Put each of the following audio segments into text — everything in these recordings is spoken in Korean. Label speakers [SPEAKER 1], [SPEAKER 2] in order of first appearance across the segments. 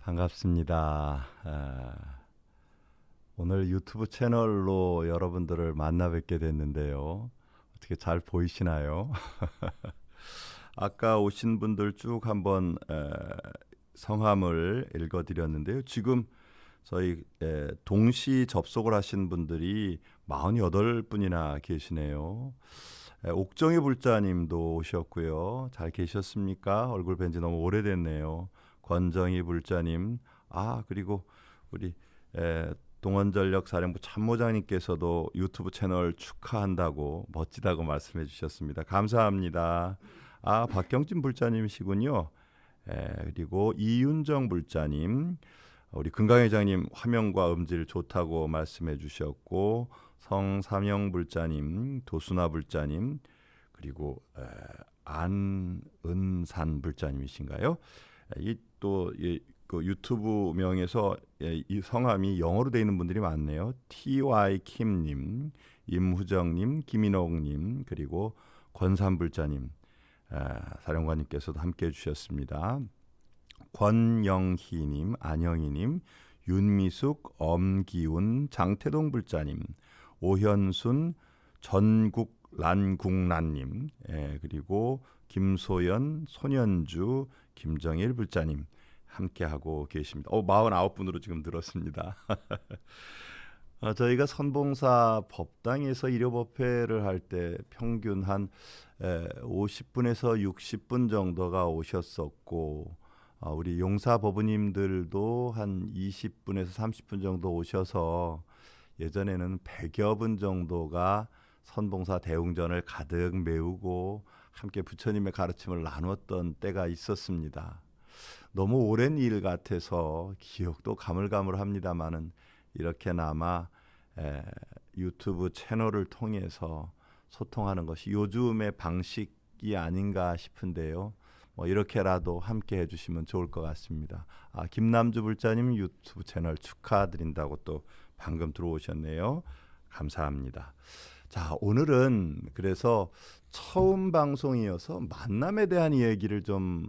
[SPEAKER 1] 반갑습니다. 오늘 유튜브 채널로 여러분들을 만나 뵙게 됐는데요. 어떻게 잘 보이시나요? 아까 오신 분들 쭉 한번 성함을 읽어드렸는데요. 지금 저희 동시 접속을 하신 분들이 48분이나 계시네요. 옥정희 불자님도 오셨고요. 잘 계셨습니까? 얼굴 뵌 지 너무 오래됐네요. 권정희 불자님, 그리고 우리 동원전력 사령부 참모장님께서도 유튜브 채널 축하한다고 멋지다고 말씀해 주셨습니다. 감사합니다. 박경진 불자님이시군요. 그리고 이윤정 불자님, 우리 금강회장님 화면과 음질 좋다고 말씀해 주셨고, 성삼영 불자님, 도순아 불자님, 그리고 안은산 불자님이신가요? 그 유튜브 명에서 이 성함이 영어로 되어 있는 분들이 많네요. TY 킴님, 임후정님, 김인옥님, 그리고 권삼불자님, 사령관님께서도 함께해 주셨습니다. 권영희님, 안영희님, 윤미숙, 엄기훈, 장태동 불자님, 오현순, 전국란국란님, 그리고 김소연, 손현주, 김정일 불자님 함께하고 계십니다. 49분으로 지금 늘었습니다. 저희가 선봉사 법당에서 일요법회를 할 때 평균 한 50분에서 60분 정도가 오셨었고, 우리 용사법우님들도 한 20분에서 30분 정도 오셔서 예전에는 100여 분 정도가 선봉사 대웅전을 가득 메우고 함께 부처님의 가르침을 나눴던 때가 있었습니다. 너무 오랜 일 같아서 기억도 가물가물합니다만은 이렇게나마 유튜브 채널을 통해서 소통하는 것이 요즘의 방식이 아닌가 싶은데요. 이렇게라도 함께 해주시면 좋을 것 같습니다. 김남주 불자님 유튜브 채널 축하드린다고 또 방금 들어오셨네요. 감사합니다. 자, 오늘은 그래서 처음 방송이어서 만남에 대한 이야기를 좀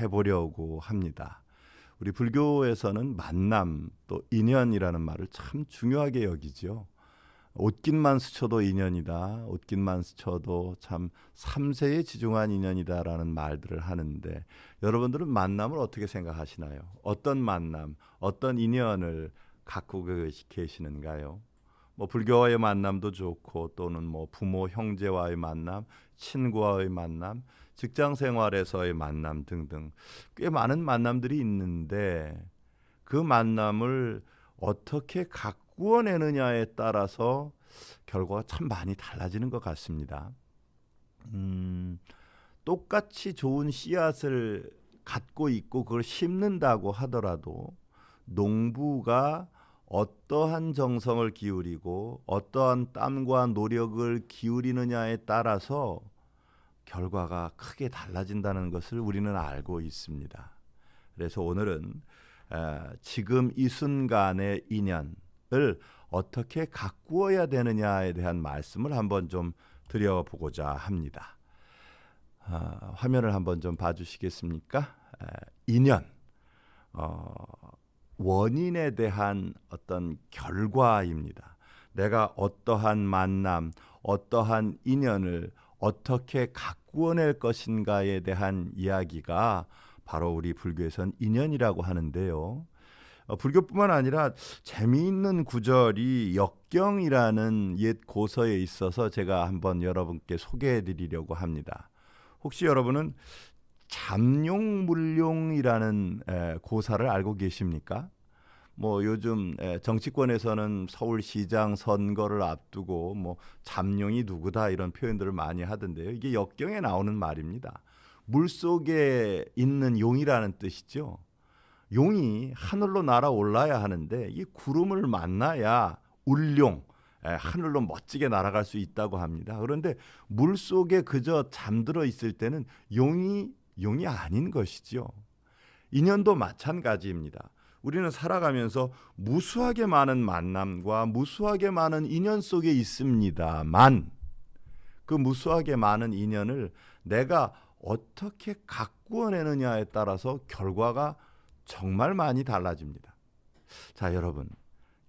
[SPEAKER 1] 해보려고 합니다. 우리 불교에서는 만남 또 인연이라는 말을 참 중요하게 여기죠. 옷깃만 스쳐도 인연이다. 옷깃만 스쳐도 참 삼세에 지중한 인연이다라는 말들을 하는데, 여러분들은 만남을 어떻게 생각하시나요? 어떤 만남, 어떤 인연을 갖고 계시는가요? 불교와의 만남도 좋고, 또는 부모 형제와의 만남, 친구와의 만남, 직장 생활에서의 만남 등등 꽤 많은 만남들이 있는데, 그 만남을 어떻게 가꾸어내느냐에 따라서 결과가 참 많이 달라지는 것 같습니다. 똑같이 좋은 씨앗을 갖고 있고 그걸 심는다고 하더라도 농부가 어떠한 정성을 기울이고 어떠한 땀과 노력을 기울이느냐에 따라서 결과가 크게 달라진다는 것을 우리는 알고 있습니다. 그래서 오늘은 지금 이 순간의 인연을 어떻게 가꾸어야 되느냐에 대한 말씀을 한번 좀 드려보고자 합니다. 화면을 한번 좀 봐주시겠습니까? 인연, 원인에 대한 어떤 결과입니다. 내가 어떠한 만남, 어떠한 인연을 어떻게 가꾸어낼 것인가에 대한 이야기가 바로 우리 불교에선 인연이라고 하는데요. 불교뿐만 아니라 재미있는 구절이 역경이라는 옛 고서에 있어서 제가 한번 여러분께 소개해 드리려고 합니다. 혹시 여러분은 잠룡물룡이라는 고사를 알고 계십니까? 요즘 정치권에서는 서울시장 선거를 앞두고 잠룡이 누구다 이런 표현들을 많이 하던데요. 이게 역경에 나오는 말입니다. 물속에 있는 용이라는 뜻이죠. 용이 하늘로 날아올라야 하는데 이 구름을 만나야 울룡, 하늘로 멋지게 날아갈 수 있다고 합니다. 그런데 물속에 그저 잠들어 있을 때는 용이 아닌 것이죠. 인연도 마찬가지입니다. 우리는 살아가면서 무수하게 많은 만남과 무수하게 많은 인연 속에 있습니다만, 그 무수하게 많은 인연을 내가 어떻게 가꾸어내느냐에 따라서 결과가 정말 많이 달라집니다. 자, 여러분,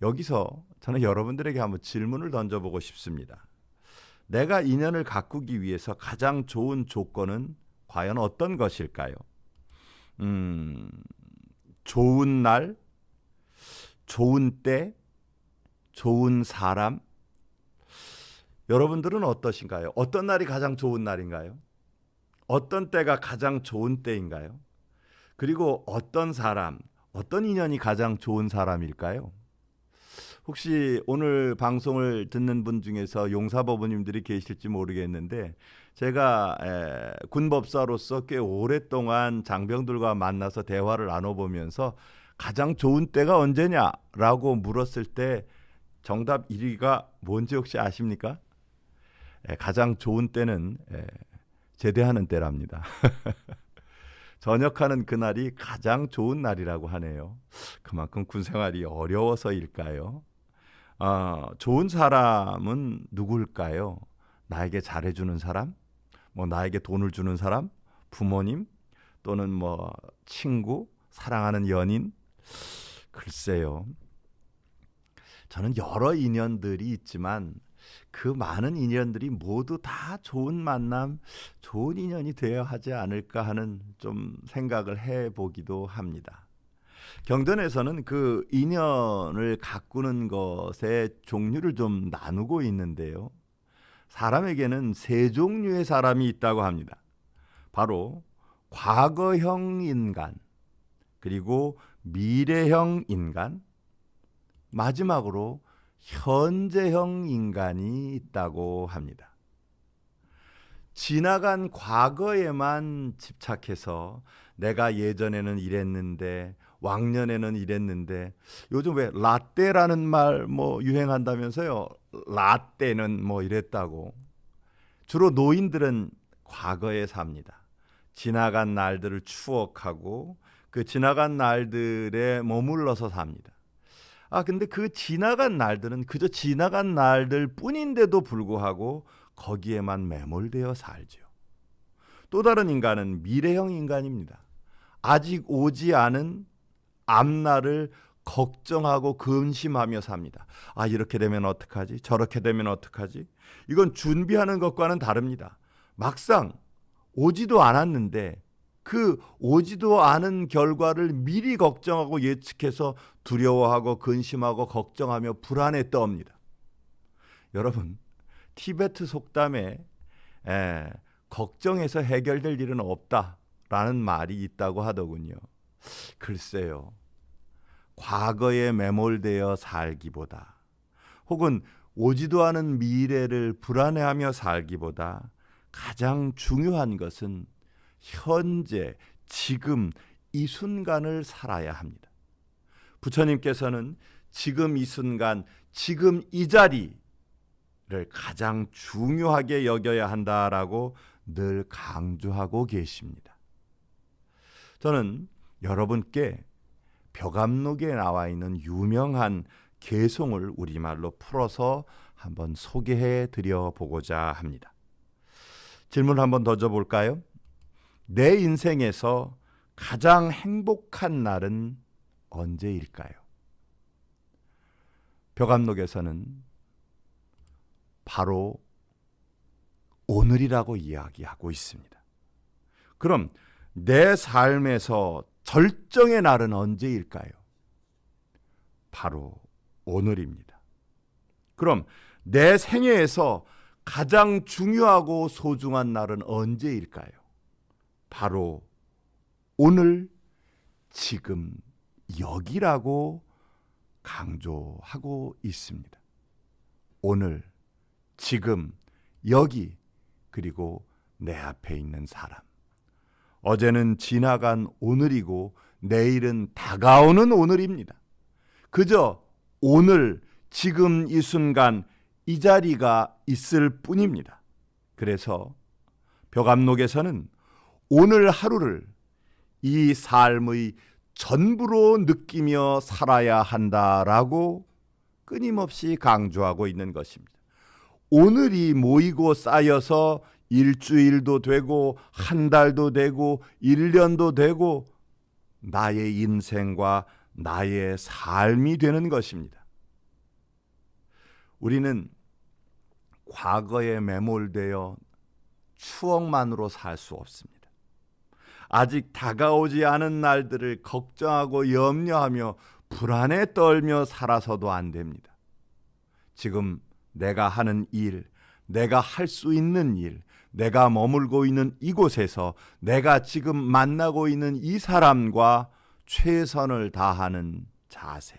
[SPEAKER 1] 여기서 저는 여러분들에게 한번 질문을 던져보고 싶습니다. 내가 인연을 가꾸기 위해서 가장 좋은 조건은 과연 어떤 것일까요? 좋은 날, 좋은 때, 좋은 사람. 여러분들은 어떠신가요? 어떤 날이 가장 좋은 날인가요? 어떤 때가 가장 좋은 때인가요? 그리고 어떤 사람, 어떤 인연이 가장 좋은 사람일까요? 혹시 오늘 방송을 듣는 분 중에서 용사법부님들이 계실지 모르겠는데, 제가 군법사로서 꽤 오랫동안 장병들과 만나서 대화를 나눠보면서 가장 좋은 때가 언제냐라고 물었을 때 정답 1위가 뭔지 혹시 아십니까? 가장 좋은 때는 제대하는 때랍니다. 전역하는 그날이 가장 좋은 날이라고 하네요. 그만큼 군생활이 어려워서일까요? 좋은 사람은 누굴까요? 나에게 잘해주는 사람? 뭐 나에게 돈을 주는 사람? 부모님? 또는 뭐 친구? 사랑하는 연인? 글쎄요. 저는 여러 인연들이 있지만 그 많은 인연들이 모두 다 좋은 만남, 좋은 인연이 되어야 하지 않을까 하는 좀 생각을 해보기도 합니다. 경전에서는 그 인연을 가꾸는 것의 종류를 좀 나누고 있는데요. 사람에게는 세 종류의 사람이 있다고 합니다. 바로 과거형 인간, 그리고 미래형 인간, 마지막으로 현재형 인간이 있다고 합니다. 지나간 과거에만 집착해서 내가 예전에는 이랬는데, 왕년에는 이랬는데, 요즘 왜 라떼라는 말 뭐 유행한다면서요? 라떼는 뭐 이랬다고. 주로 노인들은 과거에 삽니다. 지나간 날들을 추억하고 그 지나간 날들에 머물러서 삽니다. 근데 그 지나간 날들은 그저 지나간 날들 뿐인데도 불구하고 거기에만 매몰되어 살죠. 또 다른 인간은 미래형 인간입니다. 아직 오지 않은 앞날을 걱정하고 근심하며 삽니다. 이렇게 되면 어떡하지? 저렇게 되면 어떡하지? 이건 준비하는 것과는 다릅니다. 막상 오지도 않았는데 그 오지도 않은 결과를 미리 걱정하고 예측해서 두려워하고 근심하고 걱정하며 불안에 떠옵니다. 여러분, 티베트 속담에 걱정해서 해결될 일은 없다라는 말이 있다고 하더군요. 글쎄요. 과거에 매몰되어 살기보다, 혹은 오지도 않은 미래를 불안해하며 살기보다 가장 중요한 것은 현재, 지금 이 순간을 살아야 합니다. 부처님께서는 지금 이 순간, 지금 이 자리를 가장 중요하게 여겨야 한다라고 늘 강조하고 계십니다. 저는 여러분께 벽암록에 나와 있는 유명한 개송을 우리말로 풀어서 한번 소개해 드려 보고자 합니다. 질문 한번 던져볼까요? 내 인생에서 가장 행복한 날은 언제일까요? 벽암록에서는 바로 오늘이라고 이야기하고 있습니다. 그럼 내 삶에서 절정의 날은 언제일까요? 바로 오늘입니다. 그럼 내 생애에서 가장 중요하고 소중한 날은 언제일까요? 바로 오늘, 지금, 여기라고 강조하고 있습니다. 오늘, 지금, 여기, 그리고 내 앞에 있는 사람. 어제는 지나간 오늘이고 내일은 다가오는 오늘입니다. 그저 오늘, 지금 이 순간 이 자리가 있을 뿐입니다. 그래서 벽암록에서는 오늘 하루를 이 삶의 전부로 느끼며 살아야 한다라고 끊임없이 강조하고 있는 것입니다. 오늘이 모이고 쌓여서 일주일도 되고 한 달도 되고 1년도 되고 나의 인생과 나의 삶이 되는 것입니다. 우리는 과거에 매몰되어 추억만으로 살 수 없습니다. 아직 다가오지 않은 날들을 걱정하고 염려하며 불안에 떨며 살아서도 안 됩니다. 지금 내가 하는 일, 내가 할 수 있는 일, 내가 머물고 있는 이곳에서 내가 지금 만나고 있는 이 사람과 최선을 다하는 자세,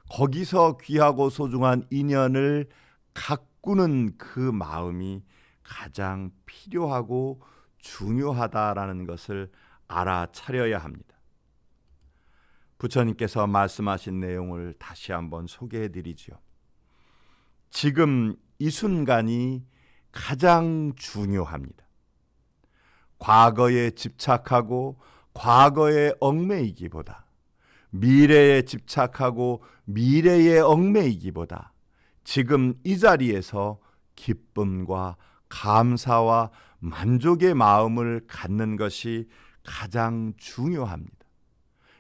[SPEAKER 1] 거기서 귀하고 소중한 인연을 가꾸는 그 마음이 가장 필요하고 중요하다라는 것을 알아차려야 합니다. 부처님께서 말씀하신 내용을 다시 한번 소개해 드리죠. 지금 이 순간이 가장 중요합니다. 과거에 집착하고 과거에 얽매이기보다, 미래에 집착하고 미래에 얽매이기보다 지금 이 자리에서 기쁨과 감사와 만족의 마음을 갖는 것이 가장 중요합니다.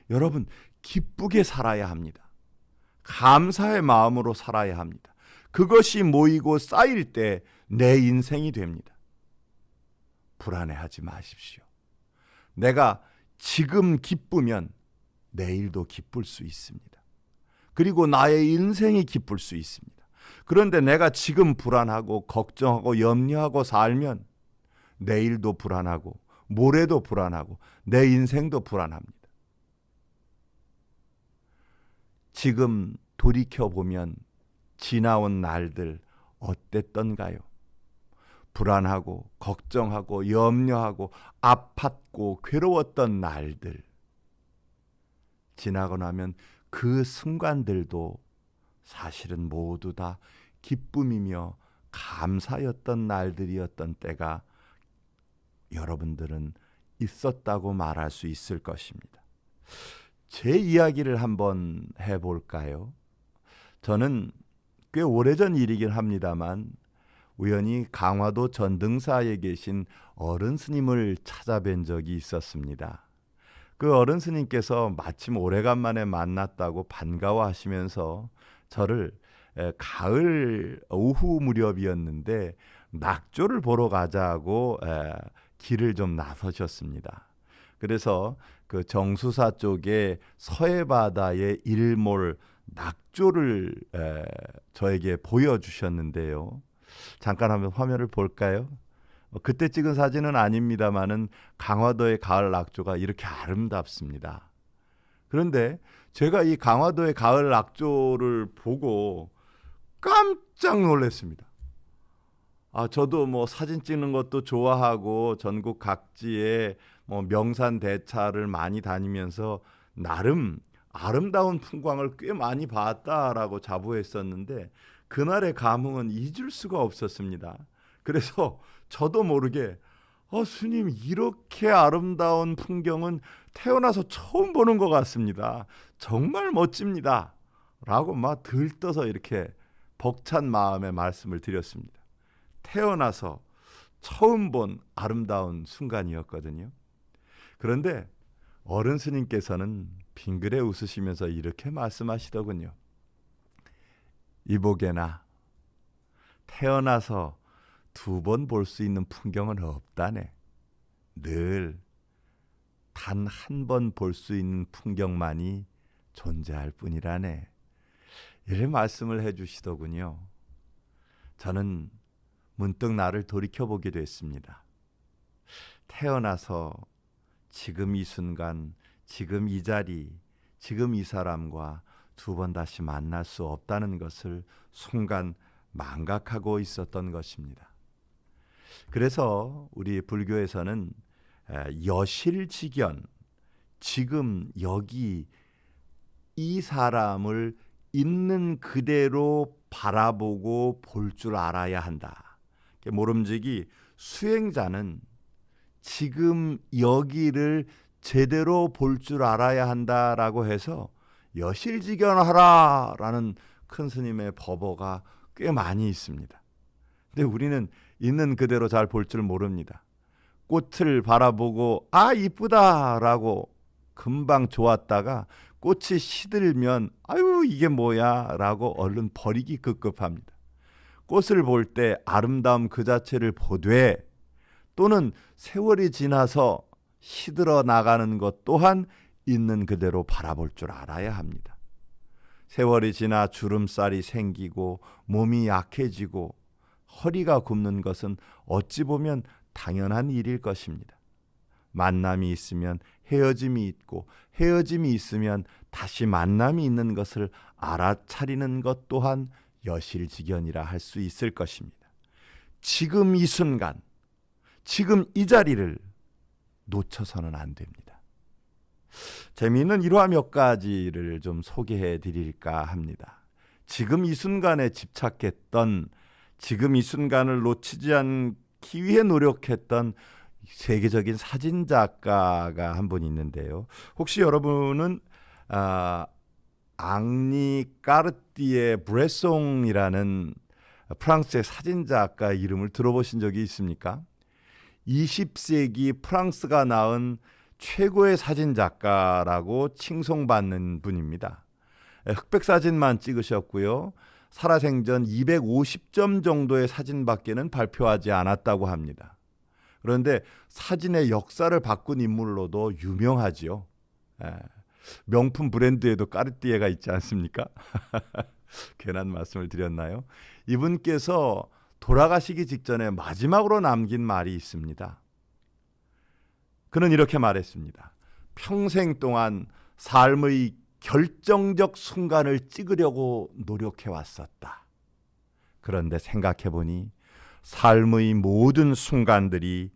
[SPEAKER 1] 여러분, 기쁘게 살아야 합니다. 감사의 마음으로 살아야 합니다. 그것이 모이고 쌓일 때 내 인생이 됩니다. 불안해하지 마십시오. 내가 지금 기쁘면 내일도 기쁠 수 있습니다. 그리고 나의 인생이 기쁠 수 있습니다. 그런데 내가 지금 불안하고 걱정하고 염려하고 살면 내일도 불안하고 모레도 불안하고 내 인생도 불안합니다. 지금 돌이켜보면 지나온 날들 어땠던가요? 불안하고 걱정하고 염려하고 아팠고 괴로웠던 날들, 지나고 나면 그 순간들도 사실은 모두 다 기쁨이며 감사였던 날들이었던 때가 여러분들은 있었다고 말할 수 있을 것입니다. 제 이야기를 한번 해볼까요? 저는 꽤 오래전 일이긴 합니다만 우연히 강화도 전등사에 계신 어른 스님을 찾아뵌 적이 있었습니다. 그 어른 스님께서 마침 오래간만에 만났다고 반가워하시면서 저를 가을 오후 무렵이었는데 낙조를 보러 가자고 길을 좀 나서셨습니다. 그래서 그 정수사 쪽에 서해바다의 일몰 낙조를 저에게 보여주셨는데요. 잠깐 한번 화면을 볼까요? 그때 찍은 사진은 아닙니다만은 강화도의 가을 낙조가 이렇게 아름답습니다. 그런데 제가 이 강화도의 가을 낙조를 보고 깜짝 놀랐습니다. 저도 뭐 사진 찍는 것도 좋아하고 전국 각지에 뭐 명산 대차를 많이 다니면서 나름 아름다운 풍광을 꽤 많이 봤다라고 자부했었는데 그날의 감흥은 잊을 수가 없었습니다. 그래서 저도 모르게 스님, 이렇게 아름다운 풍경은 태어나서 처음 보는 것 같습니다. 정말 멋집니다. 라고 막 들떠서 이렇게 벅찬 마음의 말씀을 드렸습니다. 태어나서 처음 본 아름다운 순간이었거든요. 그런데 어른 스님께서는 빙그레 웃으시면서 이렇게 말씀하시더군요. 이보게나, 태어나서 2번 볼 수 있는 풍경은 없다네. 늘 단 한 번 볼 수 있는 풍경만이 존재할 뿐이라네. 이런 말씀을 해주시더군요. 저는 문득 나를 돌이켜보게 됐습니다. 태어나서 지금 이 순간, 지금 이 자리, 지금 이 사람과 2번 다시 만날 수 없다는 것을 순간 망각하고 있었던 것입니다. 그래서 우리 불교에서는 여실직연, 지금 여기 이 사람을 있는 그대로 바라보고 볼 줄 알아야 한다. 모름지기 수행자는 지금 여기를 제대로 볼 줄 알아야 한다라고 해서 여실직연하라라는 큰 스님의 법어가 꽤 많이 있습니다. 근데 우리는 있는 그대로 잘 볼 줄 모릅니다. 꽃을 바라보고 이쁘다라고 금방 좋았다가 꽃이 시들면 아유 이게 뭐야 라고 얼른 버리기 급급합니다. 꽃을 볼 때 아름다움 그 자체를 보되 또는 세월이 지나서 시들어 나가는 것 또한 있는 그대로 바라볼 줄 알아야 합니다. 세월이 지나 주름살이 생기고 몸이 약해지고 허리가 굽는 것은 어찌 보면 당연한 일일 것입니다. 만남이 있으면 헤어짐이 있고 헤어짐이 있으면 다시 만남이 있는 것을 알아차리는 것 또한 여실직연이라 할 수 있을 것입니다. 지금 이 순간, 지금 이 자리를 놓쳐서는 안 됩니다. 재미있는 일화 몇 가지를 좀 소개해 드릴까 합니다. 지금 이 순간에 집착했던, 지금 이 순간을 놓치지 않기 위해 노력했던 세계적인 사진 작가가 한 분 있는데요. 혹시 여러분은 앙리 까르띠에 브레송이라는 프랑스의 사진 작가 이름을 들어보신 적이 있습니까? 20세기 프랑스가 낳은 최고의 사진 작가라고 칭송받는 분입니다. 흑백 사진만 찍으셨고요. 살아생전 250점 정도의 사진밖에는 발표하지 않았다고 합니다. 그런데 사진의 역사를 바꾼 인물로도 유명하지요. 명품 브랜드에도 까르띠에가 있지 않습니까? 괜한 말씀을 드렸나요? 이분께서 돌아가시기 직전에 마지막으로 남긴 말이 있습니다. 그는 이렇게 말했습니다. 평생 동안 삶의 결정적 순간을 찍으려고 노력해 왔었다. 그런데 생각해 보니 삶의 모든 순간들이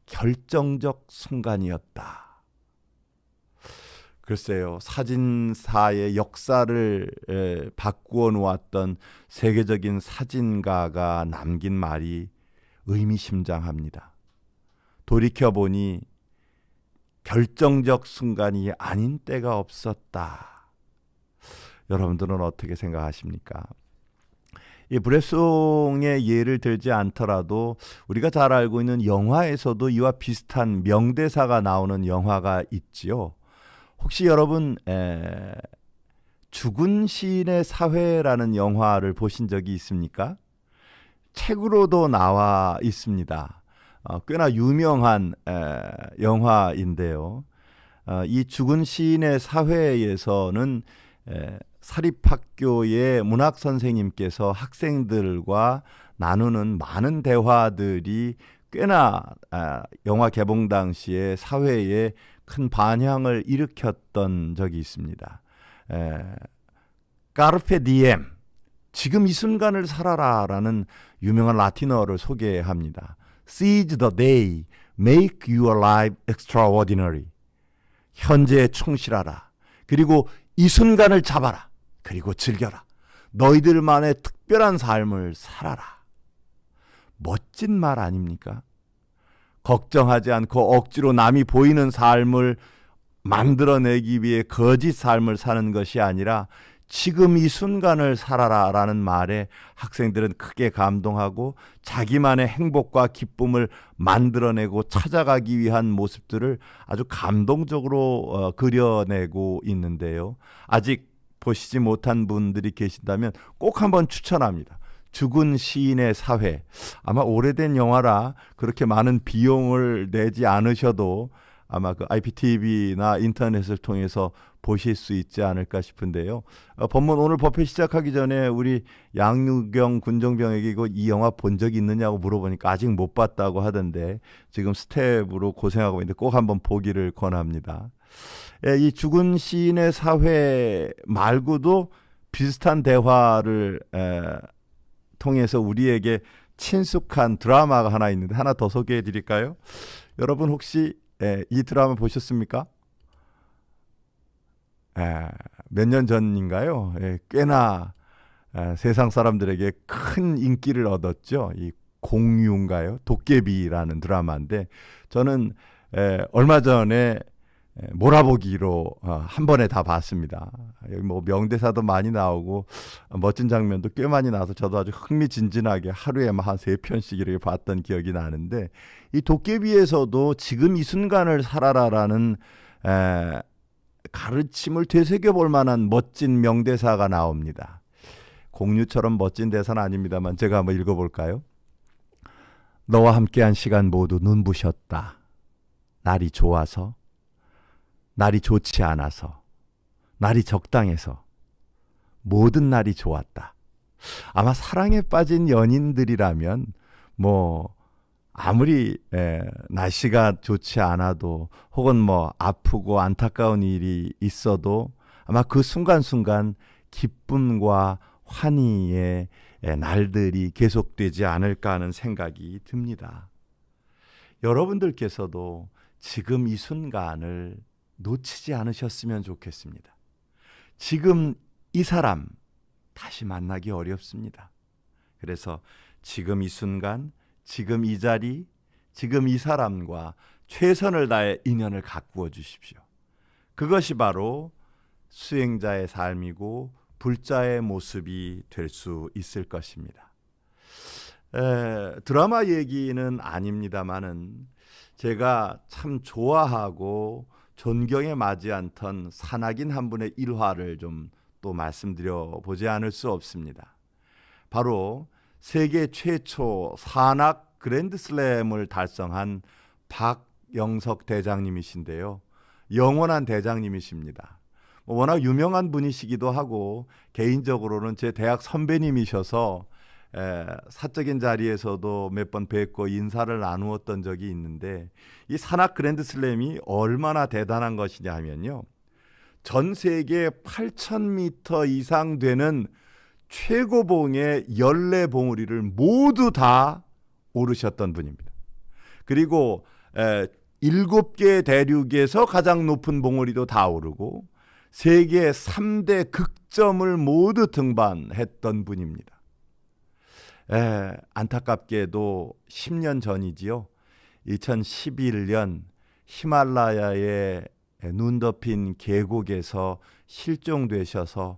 [SPEAKER 1] 결정적 순간이었다. 글쎄요, 사진사의 역사를 바꾸어 놓았던 세계적인 사진가가 남긴 말이 의미심장합니다. 돌이켜보니 결정적 순간이 아닌 때가 없었다. 여러분들은 어떻게 생각하십니까? 이 브레송의 예를 들지 않더라도 우리가 잘 알고 있는 영화에서도 이와 비슷한 명대사가 나오는 영화가 있지요. 혹시 여러분 죽은 시인의 사회라는 영화를 보신 적이 있습니까? 책으로도 나와 있습니다. 꽤나 유명한 영화인데요. 이 죽은 시인의 사회에서는 사립학교의 문학 선생님께서 학생들과 나누는 많은 대화들이 꽤나 영화 개봉 당시에 사회에 큰 반향을 일으켰던 적이 있습니다. 까르페 디엠, 지금 이 순간을 살아라 라는 유명한 라틴어를 소개합니다. Seize the day, make your life extraordinary. 현재에 충실하라. 그리고 이 순간을 잡아라. 그리고 즐겨라. 너희들만의 특별한 삶을 살아라. 멋진 말 아닙니까? 걱정하지 않고 억지로 남이 보이는 삶을 만들어내기 위해 거짓 삶을 사는 것이 아니라 지금 이 순간을 살아라 라는 말에 학생들은 크게 감동하고 자기만의 행복과 기쁨을 만들어내고 찾아가기 위한 모습들을 아주 감동적으로 그려내고 있는데요. 아직 보시지 못한 분들이 계신다면 꼭 한번 추천합니다. 죽은 시인의 사회. 아마 오래된 영화라 그렇게 많은 비용을 내지 않으셔도 아마 그 IPTV나 인터넷을 통해서 보실 수 있지 않을까 싶은데요. 본문 오늘 법회 시작하기 전에 우리 양유경 군정병에게 이 영화 본 적이 있느냐고 물어보니까 아직 못 봤다고 하던데 지금 스텝으로 고생하고 있는데 꼭 한번 보기를 권합니다. 이 죽은 시인의 사회 말고도 비슷한 대화를 통해서 우리에게 친숙한 드라마가 하나 있는데 하나 더 소개해 드릴까요? 여러분 혹시 이 드라마 보셨습니까? 몇 년 전인가요? 꽤나 세상 사람들에게 큰 인기를 얻었죠. 이 공유인가요? 도깨비라는 드라마인데 저는 얼마 전에 몰아보기로 한 번에 다 봤습니다. 여기 뭐 명대사도 많이 나오고 멋진 장면도 꽤 많이 나와서 저도 아주 흥미진진하게 하루에 한 3편씩 이렇게 봤던 기억이 나는데 이 도깨비에서도 지금 이 순간을 살아라라는 가르침을 되새겨볼 만한 멋진 명대사가 나옵니다. 공유처럼 멋진 대사는 아닙니다만 제가 한번 읽어볼까요? 너와 함께한 시간 모두 눈부셨다. 날이 좋아서, 날이 좋지 않아서, 날이 적당해서 모든 날이 좋았다. 아마 사랑에 빠진 연인들이라면 아무리 날씨가 좋지 않아도 혹은 아프고 안타까운 일이 있어도 아마 그 순간순간 기쁨과 환희의 날들이 계속되지 않을까 하는 생각이 듭니다. 여러분들께서도 지금 이 순간을 놓치지 않으셨으면 좋겠습니다. 지금 이 사람 다시 만나기 어렵습니다. 그래서 지금 이 순간, 지금 이 자리, 지금 이 사람과 최선을 다해 인연을 가꾸어 주십시오. 그것이 바로 수행자의 삶이고 불자의 모습이 될 수 있을 것입니다. 드라마 얘기는 아닙니다만은 제가 참 좋아하고 존경에 맞지 않던 산악인 한 분의 일화를 좀 또 말씀드려 보지 않을 수 없습니다. 바로 세계 최초 산악 그랜드슬램을 달성한 박영석 대장님이신데요. 영원한 대장님이십니다. 워낙 유명한 분이시기도 하고 개인적으로는 제 대학 선배님이셔서 사적인 자리에서도 몇 번 뵙고 인사를 나누었던 적이 있는데 이 산악 그랜드슬램이 얼마나 대단한 것이냐 하면요. 전 세계 8,000m 이상 되는 최고봉의 14봉우리를 모두 다 오르셨던 분입니다. 그리고 7개 대륙에서 가장 높은 봉우리도 다 오르고 세계 3대 극점을 모두 등반했던 분입니다. 안타깝게도 10년 전이지요. 2011년 히말라야의 눈 덮인 계곡에서 실종되셔서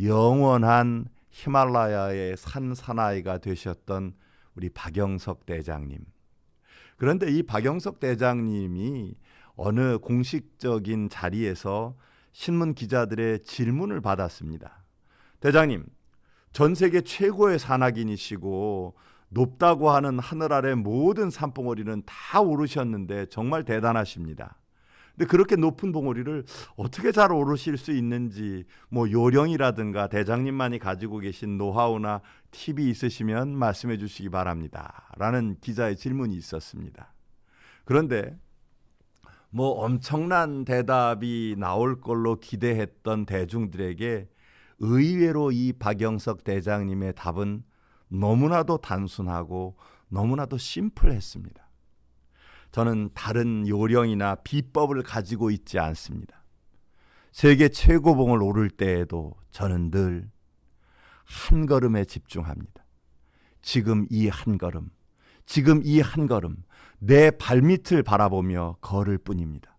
[SPEAKER 1] 영원한 히말라야의 산 사나이가 되셨던 우리 박영석 대장님. 그런데 이 박영석 대장님이 어느 공식적인 자리에서 신문 기자들의 질문을 받았습니다. 대장님, 전 세계 최고의 산악인이시고 높다고 하는 하늘 아래 모든 산봉우리는 다 오르셨는데 정말 대단하십니다. 근데 그렇게 높은 봉우리를 어떻게 잘 오르실 수 있는지 요령이라든가 대장님만이 가지고 계신 노하우나 팁이 있으시면 말씀해 주시기 바랍니다. 라는 기자의 질문이 있었습니다. 그런데 엄청난 대답이 나올 걸로 기대했던 대중들에게 의외로 이 박영석 대장님의 답은 너무나도 단순하고 너무나도 심플했습니다. 저는 다른 요령이나 비법을 가지고 있지 않습니다. 세계 최고봉을 오를 때에도 저는 늘 한 걸음에 집중합니다. 지금 이 한 걸음, 지금 이 한 걸음, 내 발밑을 바라보며 걸을 뿐입니다.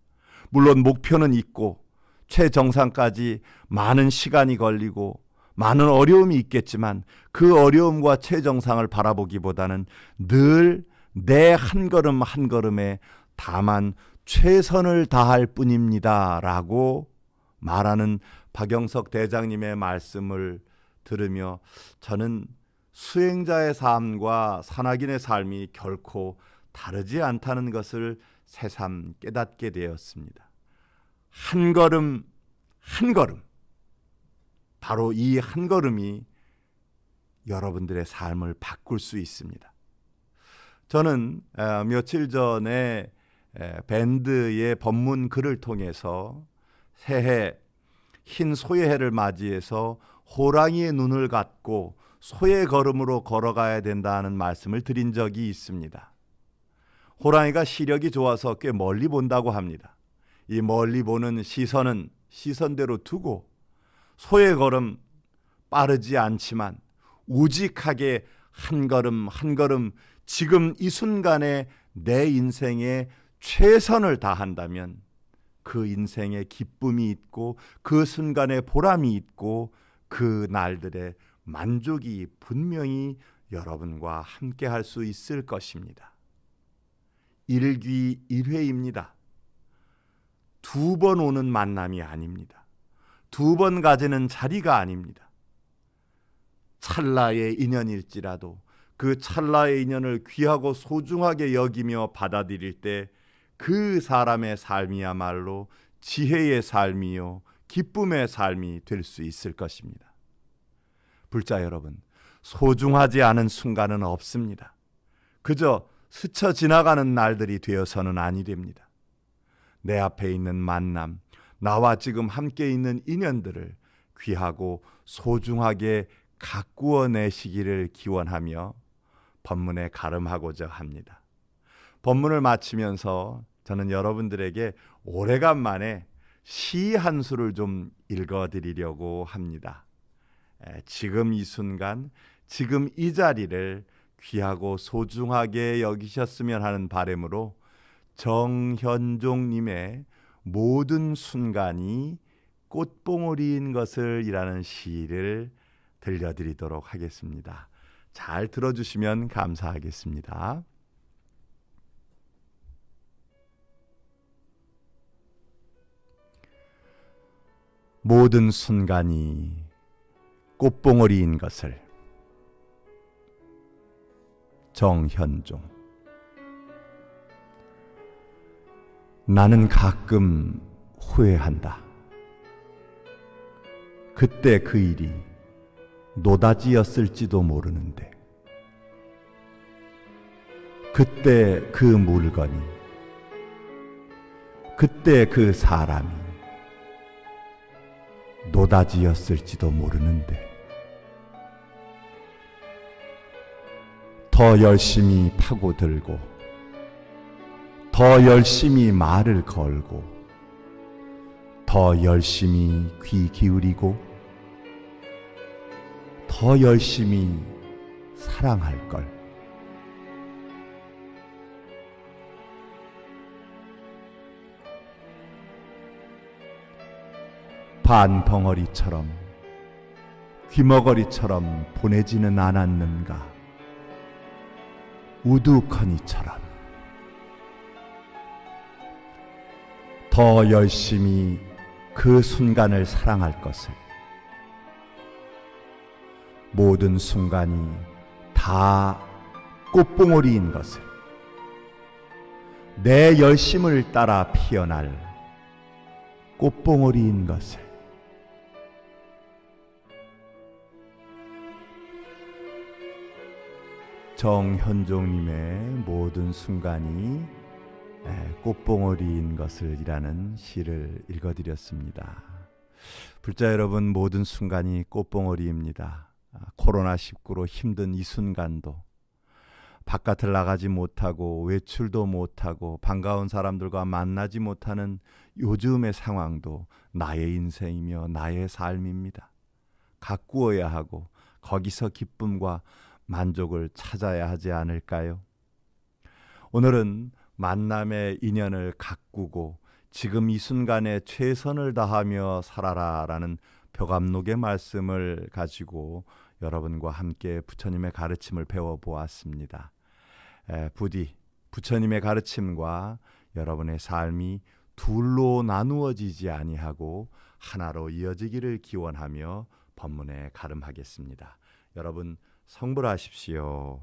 [SPEAKER 1] 물론 목표는 있고 최정상까지 많은 시간이 걸리고 많은 어려움이 있겠지만 그 어려움과 최정상을 바라보기보다는 늘 내 한 걸음 한 걸음에 다만 최선을 다할 뿐입니다. 라고 말하는 박영석 대장님의 말씀을 들으며 저는 수행자의 삶과 산악인의 삶이 결코 다르지 않다는 것을 새삼 깨닫게 되었습니다. 한 걸음 한 걸음, 바로 이 한 걸음이 여러분들의 삶을 바꿀 수 있습니다. 저는 며칠 전에 밴드의 법문 글을 통해서 새해 흰 소의 해를 맞이해서 호랑이의 눈을 갖고 소의 걸음으로 걸어가야 된다는 말씀을 드린 적이 있습니다. 호랑이가 시력이 좋아서 꽤 멀리 본다고 합니다. 이 멀리 보는 시선은 시선대로 두고 소의 걸음 빠르지 않지만 우직하게 한 걸음 한 걸음 지금 이 순간에 내 인생에 최선을 다한다면 그 인생에 기쁨이 있고 그 순간에 보람이 있고 그 날들의 만족이 분명히 여러분과 함께 할 수 있을 것입니다. 일귀일회입니다. 두 번 오는 만남이 아닙니다. 두 번 가지는 자리가 아닙니다. 찰나의 인연일지라도 그 찰나의 인연을 귀하고 소중하게 여기며 받아들일 때 그 사람의 삶이야말로 지혜의 삶이요 기쁨의 삶이 될 수 있을 것입니다. 불자 여러분, 소중하지 않은 순간은 없습니다. 그저 스쳐 지나가는 날들이 되어서는 아니 됩니다. 내 앞에 있는 만남, 나와 지금 함께 있는 인연들을 귀하고 소중하게 가꾸어 내시기를 기원하며 본문에 가름하고자 합니다. 본문을 마치면서 저는 여러분들에게 오래간만에 시 한 수를 좀 읽어드리려고 합니다. 지금 이 순간, 지금 이 자리를 귀하고 소중하게 여기셨으면 하는 바람으로 정현종님의 모든 순간이 꽃봉오리인 것을 이라는 시를 들려드리도록 하겠습니다. 잘 들어주시면 감사하겠습니다. 모든 순간이 꽃봉오리인 것을. 정현종. 나는 가끔 후회한다. 그때 그 일이 노다지였을지도 모르는데, 그때 그 물건이, 그때 그 사람이 노다지였을지도 모르는데, 더 열심히 파고들고, 더 열심히 말을 걸고, 더 열심히 귀 기울이고, 더 열심히 사랑할 걸. 반벙어리처럼, 귀머거리처럼 보내지는 않았는가. 우두커니처럼 더 열심히 그 순간을 사랑할 것을. 모든 순간이 다 꽃봉오리인 것을. 내 열심을 따라 피어날 꽃봉오리인 것을. 정현종님의 모든 순간이 꽃봉오리인 것을 이라는 시를 읽어드렸습니다. 불자 여러분, 모든 순간이 꽃봉오리입니다. 코로나19로 힘든 이 순간도, 바깥을 나가지 못하고 외출도 못하고 반가운 사람들과 만나지 못하는 요즘의 상황도 나의 인생이며 나의 삶입니다. 가꾸어야 하고 거기서 기쁨과 만족을 찾아야 하지 않을까요? 오늘은 만남의 인연을 가꾸고 지금 이 순간에 최선을 다하며 살아라라는 벽암록의 말씀을 가지고 여러분과 함께 부처님의 가르침을 배워보았습니다. 부디 부처님의 가르침과 여러분의 삶이 둘로 나누어지지 아니하고 하나로 이어지기를 기원하며 법문에 가름하겠습니다. 여러분 성불하십시오.